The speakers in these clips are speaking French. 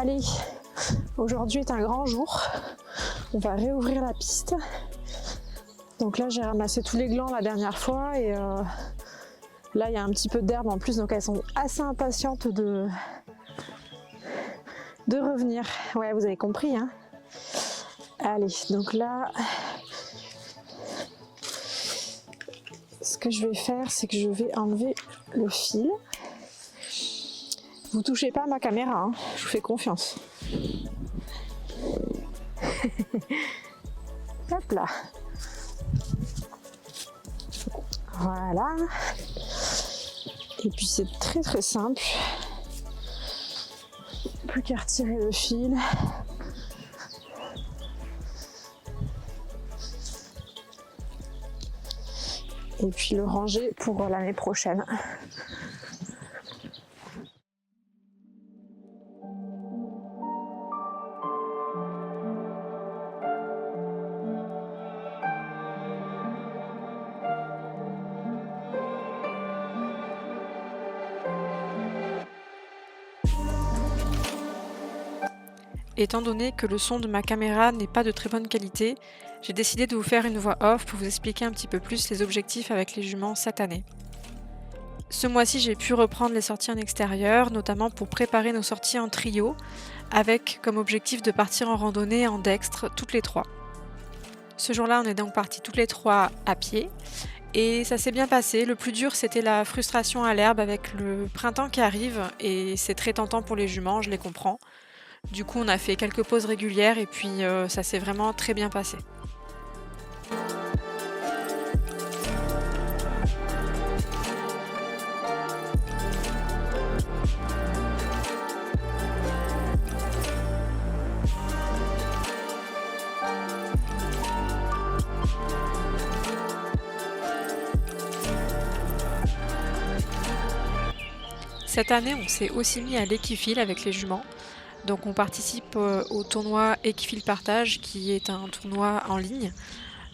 Allez, aujourd'hui est un grand jour. On va réouvrir la piste. Donc là, j'ai ramassé tous les glands la dernière fois et là, il y a un petit peu d'herbe en plus, donc elles sont assez impatientes de revenir. Ouais, vous avez compris, hein. Allez, donc là, ce que je vais faire, c'est que je vais enlever le fil. Vous touchez pas à ma caméra, hein, je vous fais confiance. Hop là. Voilà. Et puis c'est très très simple. Plus qu'à retirer le fil. Et puis le ranger pour l'année prochaine. Étant donné que le son de ma caméra n'est pas de très bonne qualité, j'ai décidé de vous faire une voix off pour vous expliquer un petit peu plus les objectifs avec les juments cette année. Ce mois-ci, j'ai pu reprendre les sorties en extérieur, notamment pour préparer nos sorties en trio, avec comme objectif de partir en randonnée en dextre toutes les trois. Ce jour-là, on est donc partis toutes les trois à pied, et ça s'est bien passé. Le plus dur, c'était la frustration à l'herbe avec le printemps qui arrive, et c'est très tentant pour les juments, je les comprends. Du coup, on a fait quelques pauses régulières et puis ça s'est vraiment très bien passé. Cette année, on s'est aussi mis à l'équifile avec les juments. Donc on participe au tournoi Équifile Partage qui est un tournoi en ligne.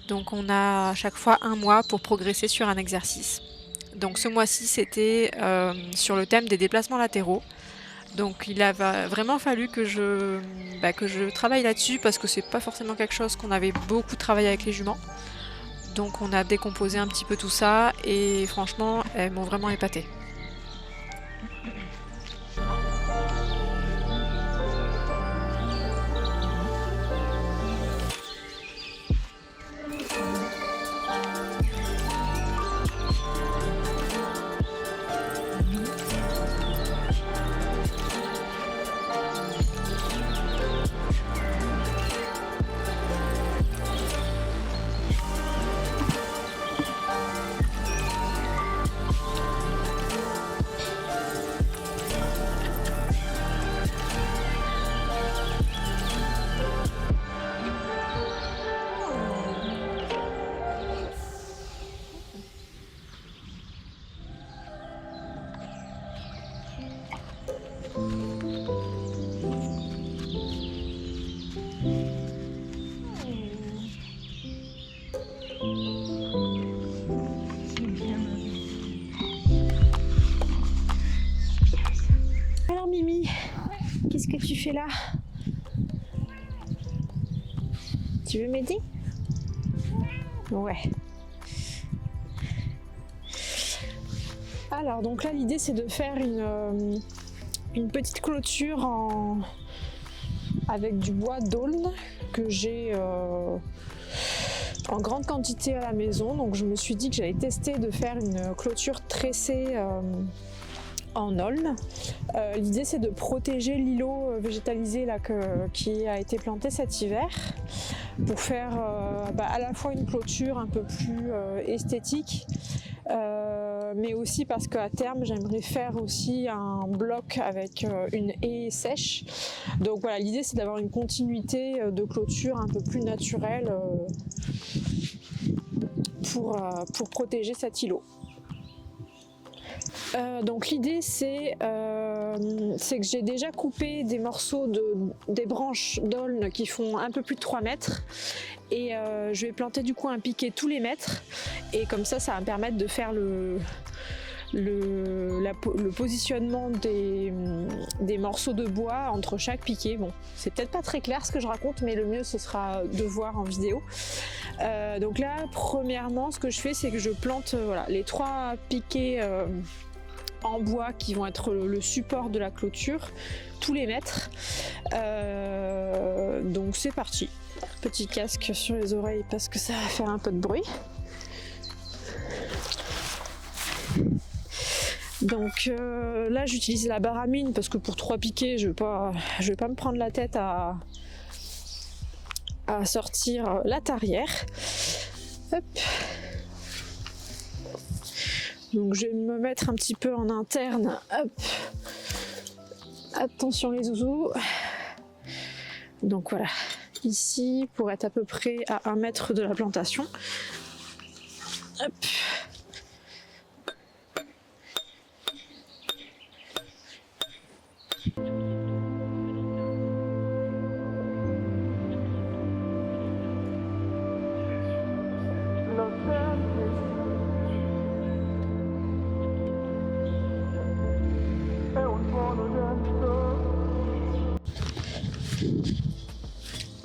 Donc on a à chaque fois un mois pour progresser sur un exercice. Donc ce mois-ci c'était sur le thème des déplacements latéraux. Donc il a vraiment fallu que je travaille là-dessus parce que c'est pas forcément quelque chose qu'on avait beaucoup travaillé avec les juments. Donc on a décomposé un petit peu tout ça et franchement elles m'ont vraiment épatée. Alors Mimi, qu'est-ce que tu fais là? Tu veux m'aider? Ouais. Alors donc là l'idée c'est de faire une petite clôture avec du bois d'aulne que j'ai en grande quantité à la maison. Donc je me suis dit que j'allais tester de faire une clôture tressée en aulne. L'idée c'est de protéger l'îlot végétalisé là, qui a été planté cet hiver pour faire à la fois une clôture un peu plus esthétique mais aussi parce qu'à terme j'aimerais faire aussi un bloc avec une haie sèche. Donc voilà, l'idée c'est d'avoir une continuité de clôture un peu plus naturelle pour protéger cet îlot. Donc l'idée c'est que j'ai déjà coupé des morceaux des branches d'aulne qui font un peu plus de 3 mètres et je vais planter du coup un piquet tous les mètres et comme ça va me permettre de faire le positionnement des morceaux de bois entre chaque piquet. Bon, c'est peut-être pas très clair ce que je raconte, mais le mieux ce sera de voir en vidéo. Donc là, premièrement, ce que je fais, c'est que je plante voilà, les 3 piquets en bois qui vont être le support de la clôture, tous les mètres. Donc c'est parti. Petit casque sur les oreilles parce que ça va faire un peu de bruit. Donc là j'utilise la barre à mine parce que pour 3 piquets je vais pas me prendre la tête à sortir la tarière. Hop. Donc je vais me mettre un petit peu en interne. Hop. Attention les zouzous. Donc voilà, ici pour être à peu près à 1 mètre de la plantation. Hop.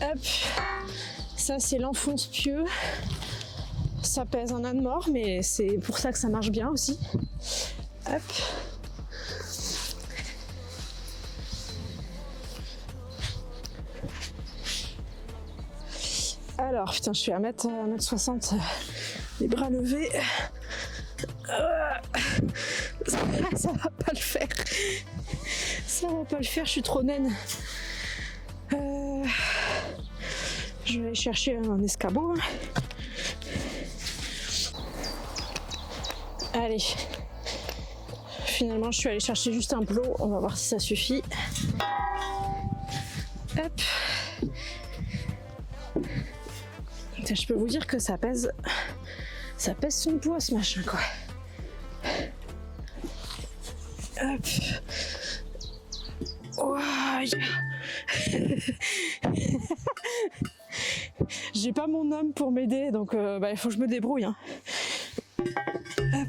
Hop, ça c'est l'enfonce-pieux. Ça pèse un âne mort, mais c'est pour ça que ça marche bien aussi. Hop. Alors, putain, je suis à 1m60, les bras levés. Ça va pas le faire. Ça va pas le faire, je suis trop naine. Je vais aller chercher un escabeau. Allez. Finalement, je suis allée chercher juste un plot. On va voir si ça suffit. Hop. Je peux vous dire que ça pèse son poids ce machin quoi. Hop. Oh, yeah. J'ai pas mon homme pour m'aider donc il faut que je me débrouille. Hein. Hop.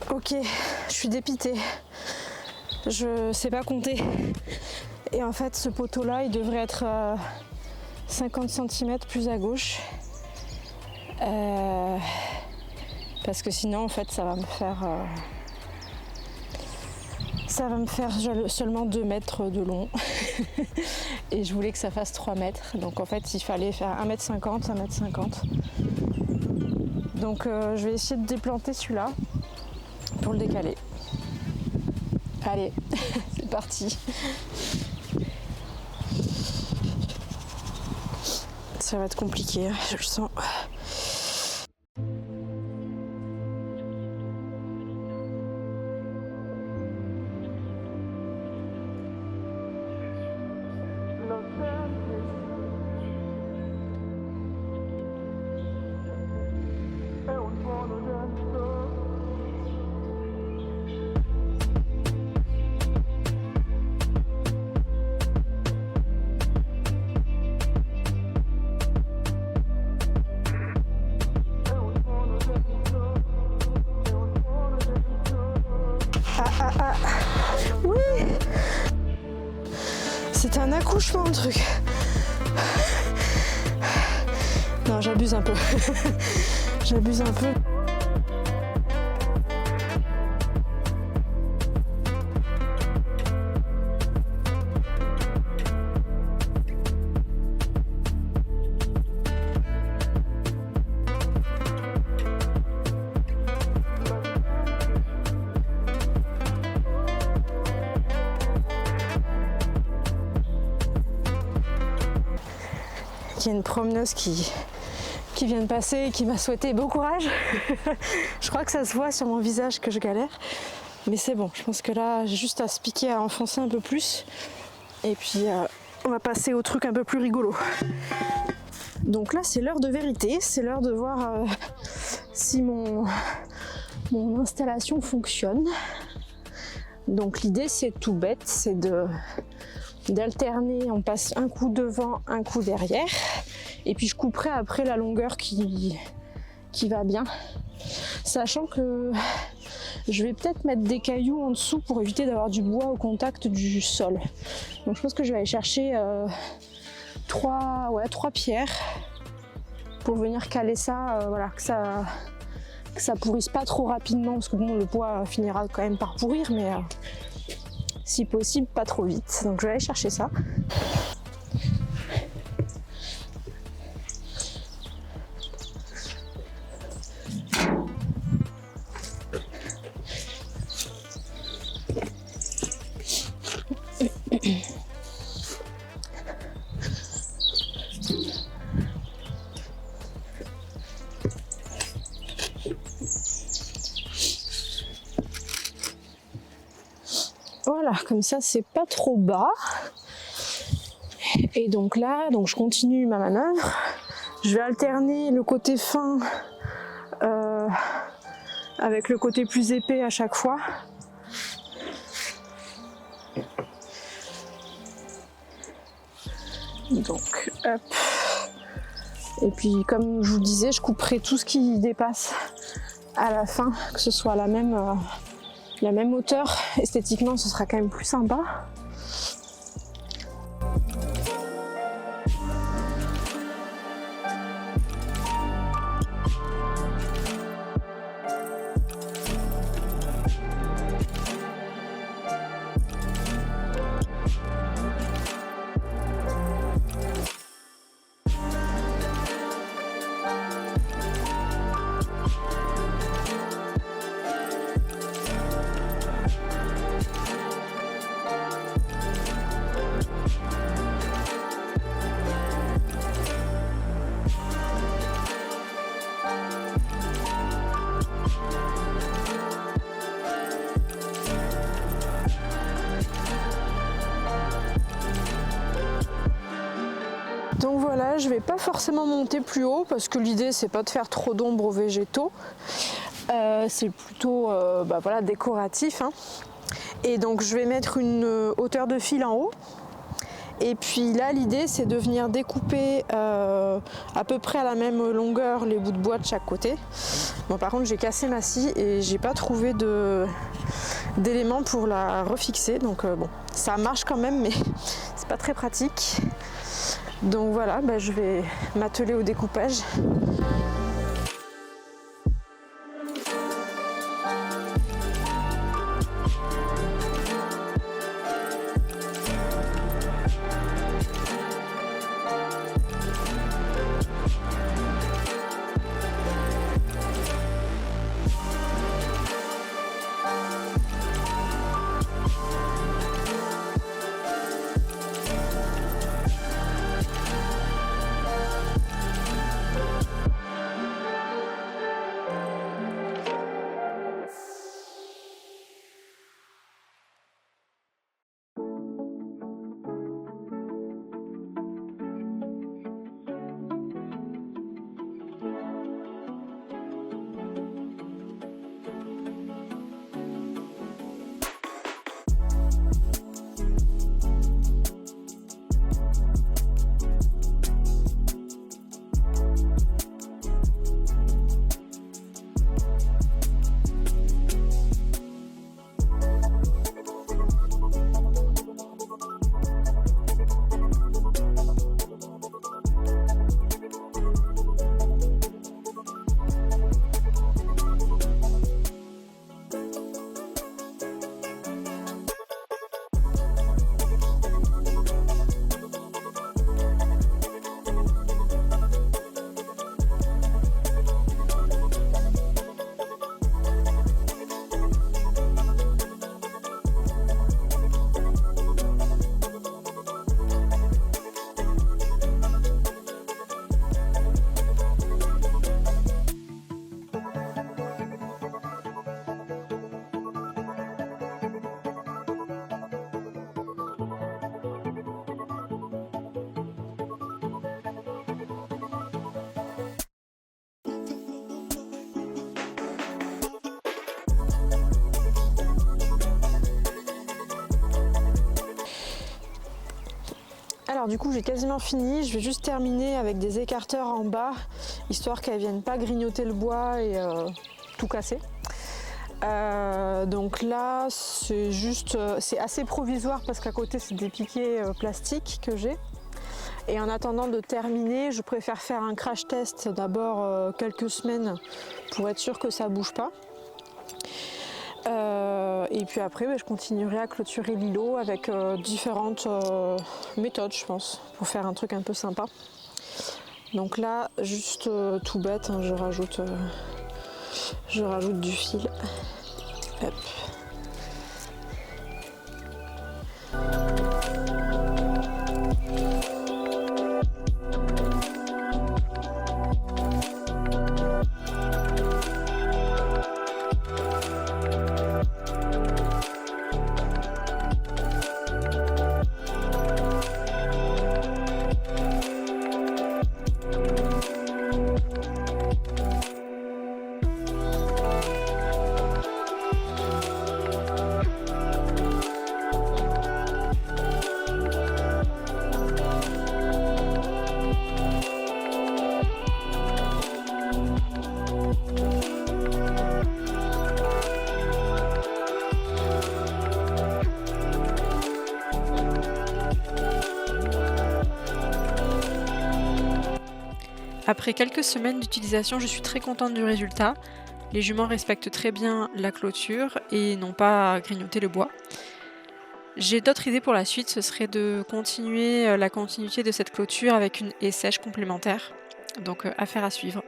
Ok, je suis dépitée. Je sais pas compter. Et en fait, ce poteau-là, il devrait être 50 cm plus à gauche. Parce que sinon, en fait, ça va me faire seulement 2 mètres de long. Et je voulais que ça fasse 3 mètres. Donc en fait, il fallait faire 1m50, 1m50. Donc je vais essayer de déplanter celui-là pour le décaler. Allez, c'est parti. Ça va être compliqué, je le sens. Oui, c'était un accouchement le truc. Non, j'abuse un peu. J'abuse un peu. Il y a une promeneuse qui vient de passer et qui m'a souhaité bon courage. Je crois que ça se voit sur mon visage que je galère. Mais c'est bon, je pense que là, j'ai juste à se piquer, à enfoncer un peu plus. Et puis on va passer au truc un peu plus rigolo. Donc là c'est l'heure de vérité, c'est l'heure de voir si mon installation fonctionne. Donc l'idée c'est tout bête, c'est d'alterner, on passe un coup devant, un coup derrière, et puis je couperai après la longueur qui va bien, sachant que je vais peut-être mettre des cailloux en dessous pour éviter d'avoir du bois au contact du sol. Donc je pense que je vais aller chercher 3 pierres pour venir caler ça, voilà, que ça pourrisse pas trop rapidement, parce que bon, le bois finira quand même par pourrir, mais si possible pas trop vite. Donc je vais aller chercher ça. Voilà, comme ça c'est pas trop bas. Et donc là, je continue ma manœuvre. Je vais alterner le côté fin avec le côté plus épais à chaque fois. Donc hop. Et puis comme je vous disais, je couperai tout ce qui dépasse à la fin, que ce soit la même hauteur. Esthétiquement ce sera quand même plus sympa. Donc voilà, je vais pas forcément monter plus haut parce que l'idée c'est pas de faire trop d'ombre aux végétaux, c'est plutôt voilà, décoratif, hein. Et donc je vais mettre une hauteur de fil en haut, et puis là l'idée c'est de venir découper à peu près à la même longueur les bouts de bois de chaque côté. Bon, par contre j'ai cassé ma scie et j'ai pas trouvé d'éléments pour la refixer, donc bon, ça marche quand même mais c'est pas très pratique. Donc voilà, je vais m'atteler au découpage. Alors du coup j'ai quasiment fini, je vais juste terminer avec des écarteurs en bas, histoire qu'elles viennent pas grignoter le bois et tout casser. Donc là c'est assez provisoire parce qu'à côté c'est des piquets plastiques que j'ai. Et en attendant de terminer, je préfère faire un crash test d'abord quelques semaines pour être sûr que ça bouge pas. Et puis après, je continuerai à clôturer l'îlot avec différentes méthodes, je pense, pour faire un truc un peu sympa. Donc là, juste tout bête, hein, je rajoute du fil. Hop. Après quelques semaines d'utilisation, je suis très contente du résultat. Les juments respectent très bien la clôture et n'ont pas à grignoter le bois. J'ai d'autres idées pour la suite, ce serait de continuer la continuité de cette clôture avec une haie sèche complémentaire. Donc affaire à suivre.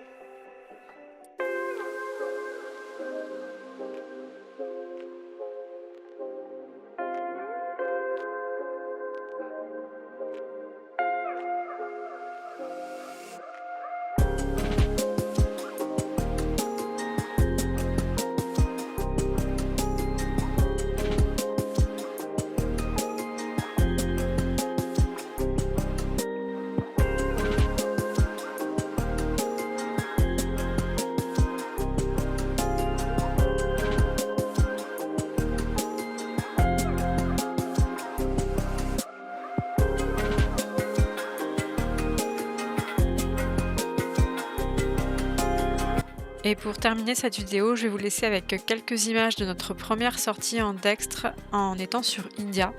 Et pour terminer cette vidéo, je vais vous laisser avec quelques images de notre première sortie en Dextre en étant sur India.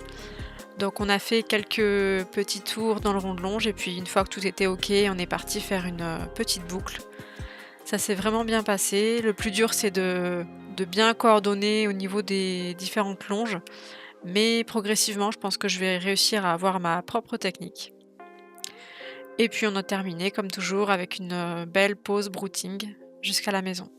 Donc on a fait quelques petits tours dans le rond de Longe et puis une fois que tout était ok, on est parti faire une petite boucle. Ça s'est vraiment bien passé. Le plus dur c'est de bien coordonner au niveau des différentes longes. Mais progressivement, je pense que je vais réussir à avoir ma propre technique. Et puis on a terminé comme toujours avec une belle pause brouting jusqu'à la maison.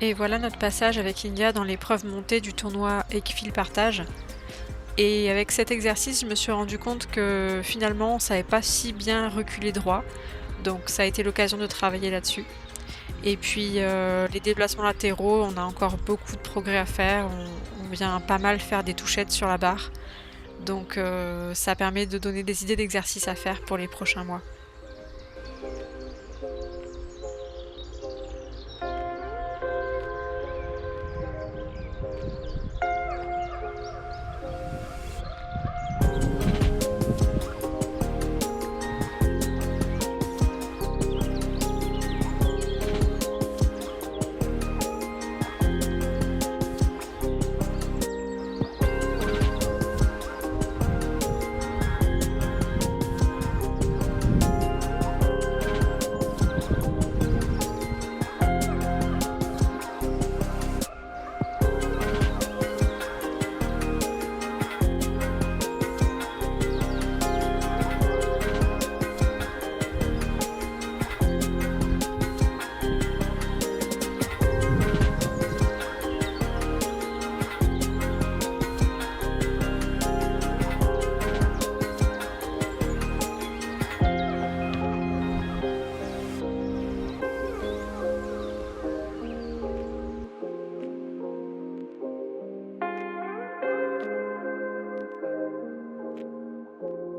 Et voilà notre passage avec India dans l'épreuve montée du tournoi Equifil Partage. Et avec cet exercice, je me suis rendu compte que finalement, on ne savait pas si bien reculer droit. Donc ça a été l'occasion de travailler là-dessus. Et puis les déplacements latéraux, on a encore beaucoup de progrès à faire. On vient pas mal faire des touchettes sur la barre. Donc ça permet de donner des idées d'exercices à faire pour les prochains mois.